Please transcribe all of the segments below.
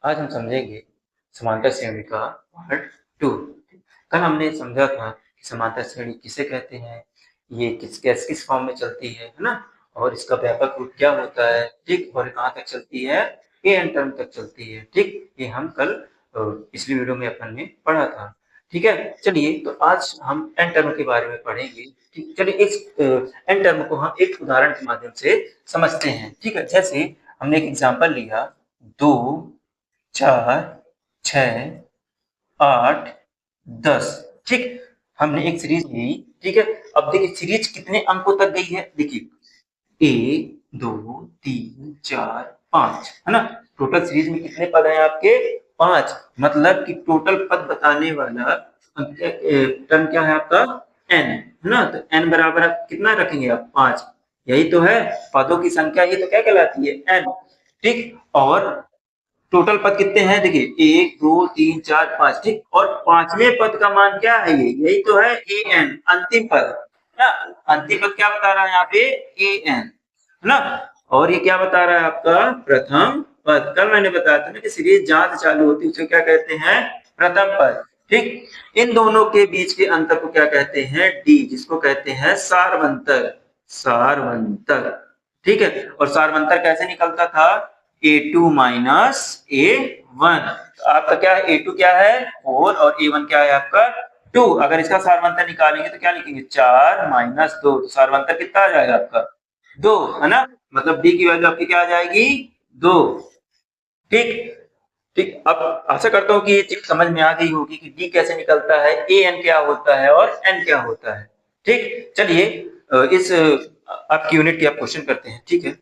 आज हम समझेंगे समांतर श्रेणी का पार्ट 2। कल हमने समझा था कि समांतर श्रेणी किसे कहते हैं, ये किस फॉर्म में चलती है ना, और इसका व्यापक रूप क्या होता है, ठीक, और कहाँ तक चलती है, ए एन टर्म तक चलती है, ठीक। ये हम कल पिछली वीडियो में अपन ने पढ़ा था, ठीक है। चलिए, तो आज हम एन टर्म के बारे में पढ़ेंगे, ठीक। चलिए, इस एन टर्म को हम एक उदाहरण के माध्यम से समझते हैं, ठीक है। जैसे हमने एक एग्जाम्पल लिया, 2, 4, 6, 8, 10, ठीक। हमने एक सीरीज ली, ठीक है। अब देखिए सीरीज कितने अंकों तक गई है, देखिए 1, 2, 3, 4, 5, है ना। टोटल सीरीज में कितने पद हैं आपके, 5। मतलब कि टोटल पद बताने वाला टर्म क्या है आपका, n, है ना। तो n बराबर आप कितना रखेंगे, आप 5। यही तो है पदों की संख्या, ही तो क्या कहलाती है, n, ठीक। और टोटल पद कितने हैं, देखिए 1, 2, 3, 4, 5, ठीक। और पांचवें पद का मान क्या है, ये यही तो है ए एन, अंतिम पद ना। अंतिम पद क्या बता रहा है यहाँ पे, ए एन, है ना। और ये क्या बता रहा है आपका, प्रथम पद। कल मैंने बताया था ना कि सीरीज जहां से चालू होती है उसे क्या कहते हैं, प्रथम पद, ठीक। इन दोनों के बीच के अंतर को क्या कहते हैं, डी, जिसको कहते हैं सारवंतर, सारवंतर, ठीक है। और सारवंतर कैसे निकलता था, A2 माइनस A1। तो आपका क्या है, A2 क्या है 4 और A1 क्या है आपका 2। अगर इसका सारवंतर निकालेंगे तो क्या लिखेंगे, 4 माइनस 2। तो सारवंतर कितना आ जाएगा आपका 2, है ना। मतलब डी की वैल्यू आपकी क्या आ जाएगी, 2, ठीक। ठीक, अब आशा करता हूँ कि ये चीज समझ में आ गई होगी कि डी कैसे निकलता है, ए एन क्या होता है और एन क्या होता है, ठीक। चलिए, इस आपकी यूनिट के आप क्वेश्चन करते हैं, ठीक है।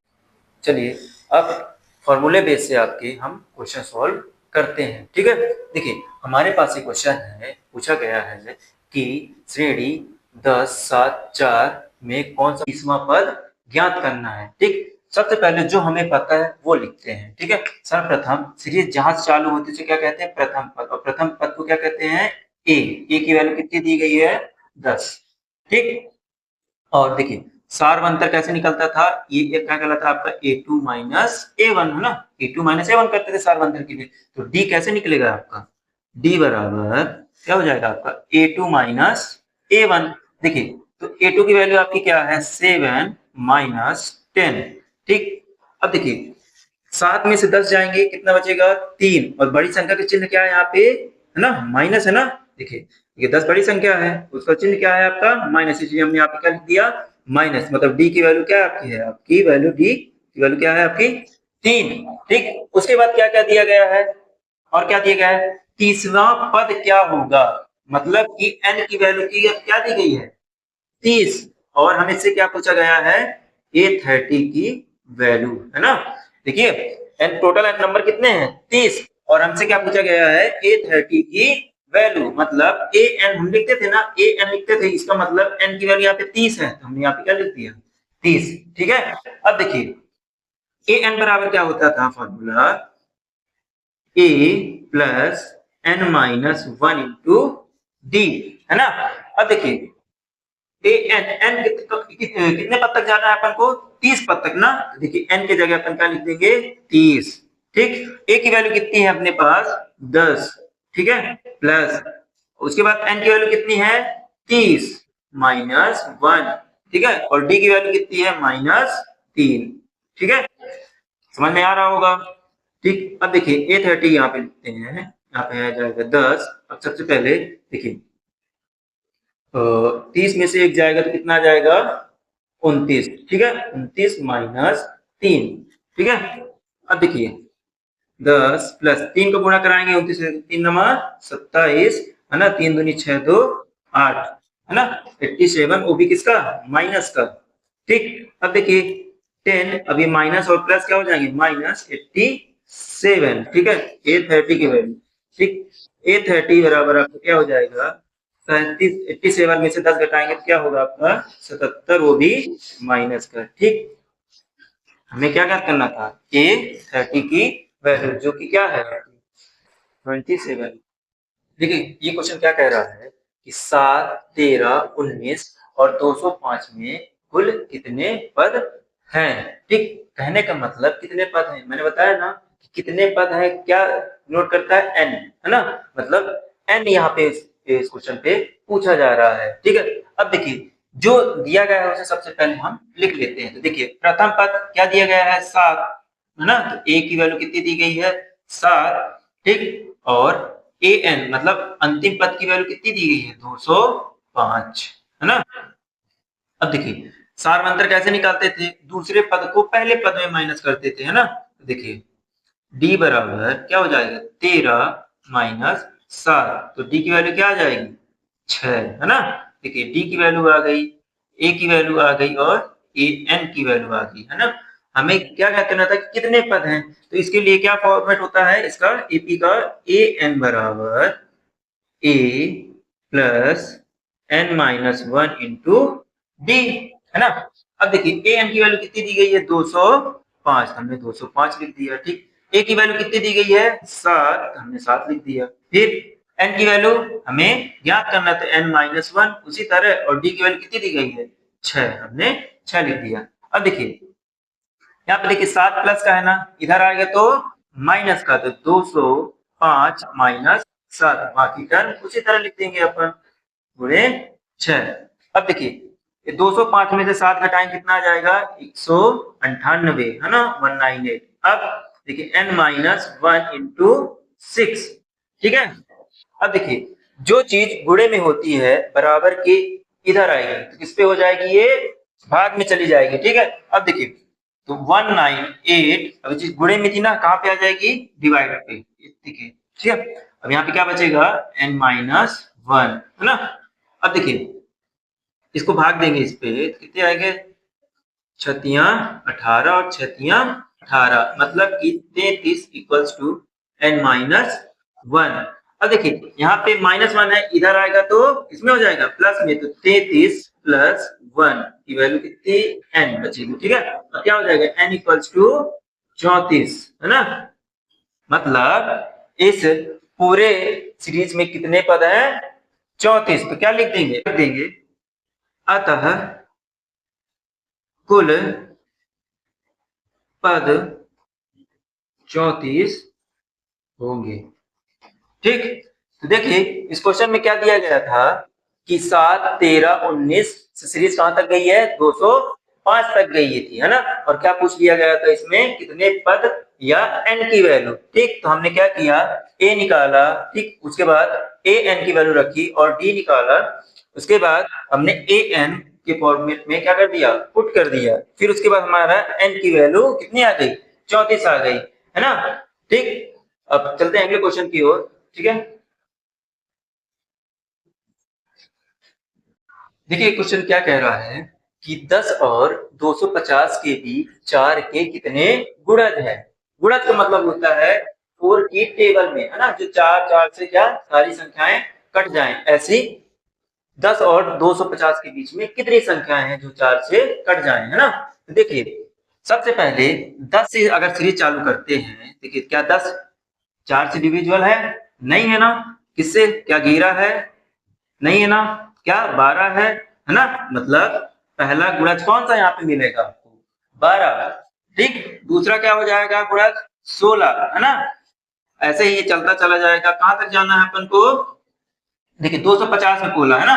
चलिए, अब फॉर्मूले बेस से आपके हम क्वेश्चन सॉल्व करते हैं, ठीक है। देखिए, हमारे पास एक क्वेश्चन है, पूछा गया है कि श्रेणी 10, 7, 4 में कौन सा 20वां पद ज्ञात करना है, ठीक। सबसे पहले जो हमें पता है वो लिखते हैं, ठीक है। सर्वप्रथम सीरीज जहां से चालू होती है क्या कहते हैं, प्रथम पद, और प्रथम पद को क्या कहते हैं, ए। ए की वैल्यू कितनी दी गई है, 10, ठीक। और देखिए सारवंतर कैसे निकलता था, ये क्या कहलाता आपका A2 माइनस A1, है ना। A2 माइनस A1 करते थे सारवंतर के लिए। तो D कैसे निकलेगा आपका, D बराबर क्या हो जाएगा आपका A2 माइनस A1। देखिए, तो A2 की वैल्यू आपकी क्या है, 7 माइनस 10, ठीक। अब देखिए 7 में से 10 जाएंगे, कितना बचेगा, 3। और बड़ी संख्या का चिन्ह क्या है यहाँ पे, है ना, माइनस, है ना। देखिए ये 10 बड़ी संख्या है, उसका चिन्ह क्या है आपका माइनस, इसलिए हमने यहाँ पे क्या लिख दिया, माइनस। मतलब डी की वैल्यू क्या है आपकी, है आपकी वैल्यू, डी की वैल्यू क्या है आपकी 3, ठीक। उसके बाद क्या क्या दिया गया है, और क्या दिया गया है, तीसरा पद क्या होगा। मतलब कि एन की वैल्यू की क्या दी गई है, 30। और हमें इससे क्या पूछा गया है, A30 की वैल्यू, है ना। देखिए एन, टोटल एन नंबर कितने हैं, 30। और हमसे क्या पूछा गया है, A30 की वैल्यू। मतलब ए एन हम लिखते थे ना, ए एन लिखते थे, इसका मतलब एन की वैल्यू यहाँ पे 30 है, तो हमने यहाँ पे क्या लिख दिया, 30, ठीक है। अब देखिए ए एन बराबर क्या होता था formula, A plus N minus 1 into D, है ना। अब देखिए ए एन, एन कितने पद तक जाना है अपन को, 30 पद तक ना। देखिए एन की जगह अपन क्या लिख देंगे, 30, ठीक। ए की वैल्यू कितनी है अपने पास, 10, ठीक है, प्लस उसके बाद एन की वैल्यू कितनी है, 30 माइनस 1, ठीक है। और डी की वैल्यू कितनी है, -3, ठीक है। समझ में आ रहा होगा, ठीक। अब देखिए A30 यहाँ पे लिखते हैं, यहाँ पे आ जाएगा 10। अब सबसे पहले देखिए 30 में से एक जाएगा तो कितना आ जाएगा, 29, ठीक है। 29 माइनस 3, ठीक है। अब देखिए 10 प्लस 3 को गुणा कराएंगे, 29 से 3 नमा 27, है ना। 3 दूनी 6, 2 8, है ना। 87, वो भी किसका, माइनस का, ठीक। अब देखिए 10, अभी माइनस और प्लस क्या हो जाएंगे, -87, ठीक है। A30 की वैल्यू, ठीक। A30 बराबर आपको क्या हो जाएगा, 37, 87 में से 10 घटाएंगे तो क्या होगा आपका 77, वो भी माइनस का, ठीक। हमें क्या ज्ञात करना था, A30 की वैल्यू, जो कि क्या है 27। देखिए ये क्वेश्चन क्या कह रहा है कि 7, 13, 19 और 205 में कुल कितने पद हैं, ठीक। कहने का मतलब कितने पद हैं, मैंने बताया ना कि कितने पद हैं, क्या डिनोट करता है n, है ना, मतलब n यहाँ पे इस क्वेश्चन पे पूछा जा रहा है। ठीक है, अब देखिए जो दिया गया है उसे सबसे पहले हम लिख लेते हैं। तो देखिए प्रथम पद क्या दिया गया है 7, है ना, तो a की वैल्यू कितनी दी गई है 7, ठीक, और an मतलब अंतिम पद की वैल्यू कितनी दी गई है 205, है ना। अब देखिए सारवंतर कैसे निकालते थे, दूसरे पद को पहले पद में माइनस करते थे, है ना। तो देखिए d बराबर क्या हो जाएगा 13 माइनस 7, तो d की वैल्यू क्या आ जाएगी 6, है ना। देखिए d की वैल्यू आ गई, a की वैल्यू आ गई और an की वैल्यू आ गई, है ना। हमें क्या कहना था कि कितने पद हैं, तो इसके लिए क्या फॉर्मेट होता है इसका ap का an बराबर a plus n minus 1 into D, है ना। अब देखिए an की वैल्यू कितनी दी गई है 205, हमने 205 लिख दिया, ठीक। a की वैल्यू कितनी दी गई है 7, हमने 7 लिख दिया। फिर n की वैल्यू हमें ज्ञात करना था n माइनस 1, उसी तरह, और d की वैल्यू कितनी दी गई है 6, हमने 6 लिख दिया। अब देखिए यहाँ पे देखिए 7 प्लस का है ना, इधर आएगा तो माइनस का, तो 205 माइनस 7, बाकी टर्म उसी तरह लिख देंगे अपन, गुणे 6। अब देखिए ये 205 में से 7 घटाएं कितना आ जाएगा 198, है ना, 198। अब देखिए n माइनस 1 इंटू 6, ठीक है। अब देखिए जो चीज गुणे में होती है बराबर के इधर आएगी तो किस पे हो जाएगी, ये भाग में चली जाएगी, ठीक है। अब देखिए तो 198 अब चीज गुणे में थी ना, कहाँ पे आ जाएगी डिवाइड पे, देखिए, ठीक है। अब यहाँ पे क्या बचेगा n माइनस 1, है ना। अब देखिए इसको भाग देंगे इस पे, कितने आएंगे 18 और 18, मतलब कि 33 इक्वल्स टू n माइनस 1। अब देखिए यहाँ पे -1 है, इधर आएगा तो इसमें हो जाएगा प्लस में, तो 33 प्लस 1 की वैल्यू कितनी n बचेगी, ठीक है। अब क्या हो जाएगा n इक्वल्स टू 34, है ना। मतलब इस पूरे सीरीज में कितने पद हैं 34, तो क्या लिख देंगे अतः कुल पद 34 होंगे, ठीक। तो देखिए इस क्वेश्चन में क्या दिया गया था कि 7, 13, 19 सीरीज कहां तक गई है 205 तक गई थी, है ना। और क्या पूछ लिया गया था इसमें कितने पद या n की वैल्यू, ठीक। तो हमने क्या किया a निकाला, ठीक, उसके बाद a n की वैल्यू रखी और d निकाला, उसके बाद हमने a n के फॉर्मेट में क्या कर दिया पुट कर दिया, फिर उसके बाद हमारा n की वैल्यू कितनी आ गई 34 आ गई, है ना, ठीक। अब चलते हैं अगले क्वेश्चन की ओर, ठीक है। देखिए क्वेश्चन क्या कह रहा है कि 10 और 250 के बीच 4 के कितने गुणज हैं। गुणज का मतलब होता है 4 की टेबल में, है ना, जो 4 से क्या सारी संख्याएं कट जाएं, ऐसी 10 और 250 के बीच में कितनी संख्याएं हैं जो 4 से कट जाएं, है ना। तो देखिए सबसे पहले 10 से अगर सीरीज चालू करते हैं, देखिए क्या 10 4 से डिविजिबल है, नहीं है ना, किससे क्या घेरा है, नहीं है ना, क्या 12 है ना, मतलब पहला गुणज कौन सा यहाँ पे मिलेगा आपको 12, ठीक। दूसरा क्या हो जाएगा गुणज 16, है ना। ऐसे ही ये चलता चला जाएगा, कहां तक जाना है अपन को, देखिए 250 में बोला है ना,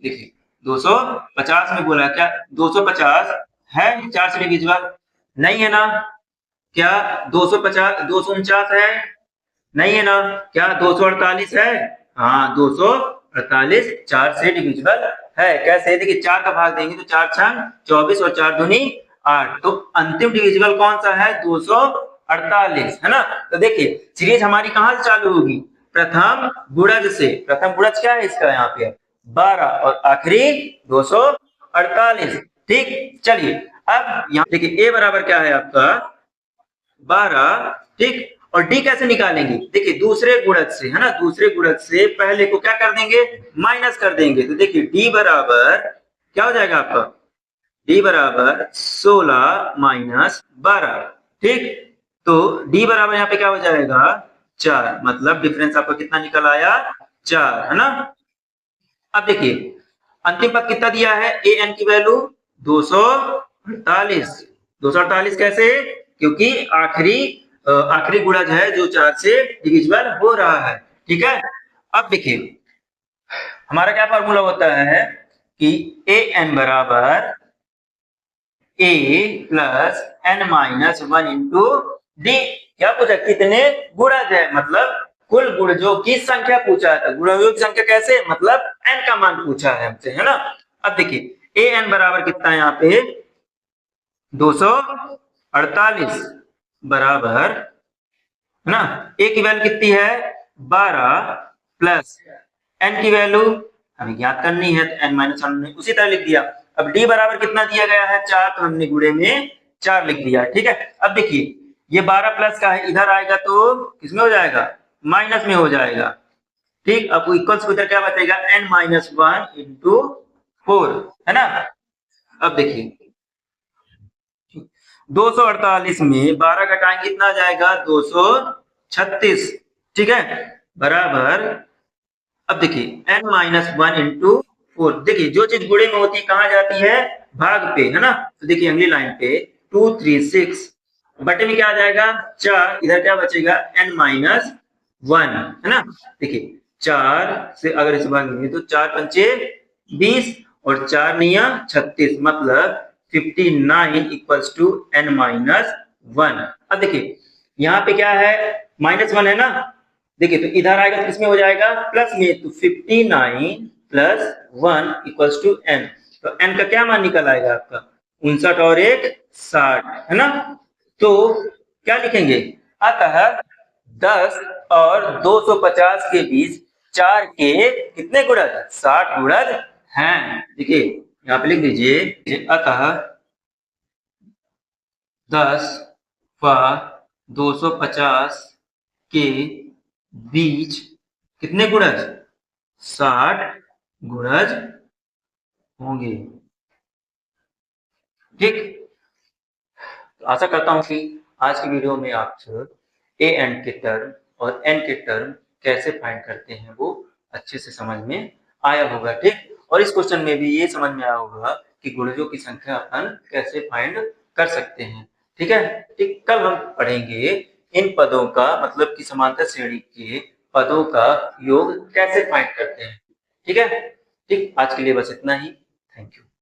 देखिए 250 में बोला, क्या 250 है 4 से डिविजिबल, नहीं है ना, क्या 250 249 है, नहीं है ना, क्या 248 है, हाँ 248 4 से डिविजिबल है। कैसे, देखिए 4 का भाग देंगे तो 4 छंग 24 और 4 दूनी 8, तो अंतिम डिविजिबल कौन सा है 248, है ना। तो देखिए सीरीज हमारी कहां से चालू होगी प्रथम गुणज से, प्रथम गुणज क्या है इसका यहाँ पे 12 और आखिरी 248, ठीक। चलिए अब यहाँ देखिए a बराबर क्या है आपका 12, ठीक। और d कैसे निकालेंगे, देखिए दूसरे गुणज से, है ना, दूसरे गुणज से पहले को क्या कर देंगे माइनस कर देंगे, तो देखिए d बराबर क्या हो जाएगा आपका d बराबर 16 माइनस 12, ठीक। तो d बराबर यहाँ पे क्या हो जाएगा 4, मतलब डिफरेंस आपका कितना निकल आया 4, है ना। अब देखिए अंतिम पद कितना दिया है a n की वैल्यू 248, 248 कैसे, क्योंकि आखिरी आखिरी गुणज है जो 4 से डिविजिबल हो रहा है। ठीक है, अब देखिए हमारा क्या फॉर्मूला होता है कि ए एन बराबर A plus N minus 1 into D. क्या पूछा, कितने गुणज है, मतलब कुल गुणजों की संख्या पूछा है। गुणजों की संख्या कैसे, मतलब एन का मान पूछा है हमसे, है ना। अब देखिए ए एन बराबर कितना है यहाँ पे 248 बराबर, है ना। ए की वैल्यू कितनी है 12 प्लस एन की वैल्यू हमें ज्ञात करनी है, तो एन माइनस हमने उसी तरह लिख दिया। अब डी बराबर कितना दिया गया है 4, तो हमने गुणे में 4 लिख दिया। ठीक है, अब देखिए ये 12 प्लस का है, इधर आएगा तो किसमें हो जाएगा, माइनस में हो जाएगा। ठीक, अब इक्वल्स को इधर क्या बचेगा एन माइनस 1 इंटू 4, है ना। अब देखिए 248 में 12 घटाएंगे कितना आ जाएगा 236। ठीक है, बराबर, अब देखिए n माइनस 1 इंटू 4। देखिए जो चीज गुणे में होती है कहाँ जाती है, भाग पे, है ना। तो देखिए अगली लाइन पे 236 बटे में क्या आ जाएगा 4, इधर क्या बचेगा n माइनस 1, है ना। देखिए 4 से अगर इस भाग तो 4 पंचे 20 और 4 निया 36, मतलब 59 इक्वल्स टू n माइनस 1। अब देखिए यहाँ पे क्या है माइनस 1 है ना, देखिए तो इधर आएगा तो किसमें हो जाएगा प्लस में, तो 59 प्लस 1 इक्वल्स टू n। तो n का क्या मान निकल आएगा आपका 59 और 1 60, है ना। तो क्या लिखेंगे, अतः 10 और 250 के बीच 4 के कितने गुणज 60 गुणज हैं। देखिए यहाँ पे लिख दीजिए अतः 10 व 250 के बीच कितने गुणज 60 गुणज होंगे। ठीक, तो आशा करता हूं कि आज की वीडियो में आप ए एन के टर्म और एन के टर्म कैसे फाइंड करते हैं वो अच्छे से समझ में आया होगा। ठीक, और इस क्वेश्चन में भी ये समझ में आया होगा कि गुणजों की संख्या अपन कैसे फाइंड कर सकते हैं। ठीक है, ठीक, कल हम पढ़ेंगे इन पदों का मतलब कि समांतर श्रेणी के पदों का योग कैसे फाइंड करते हैं। ठीक है, ठीक, आज के लिए बस इतना ही। Thank you.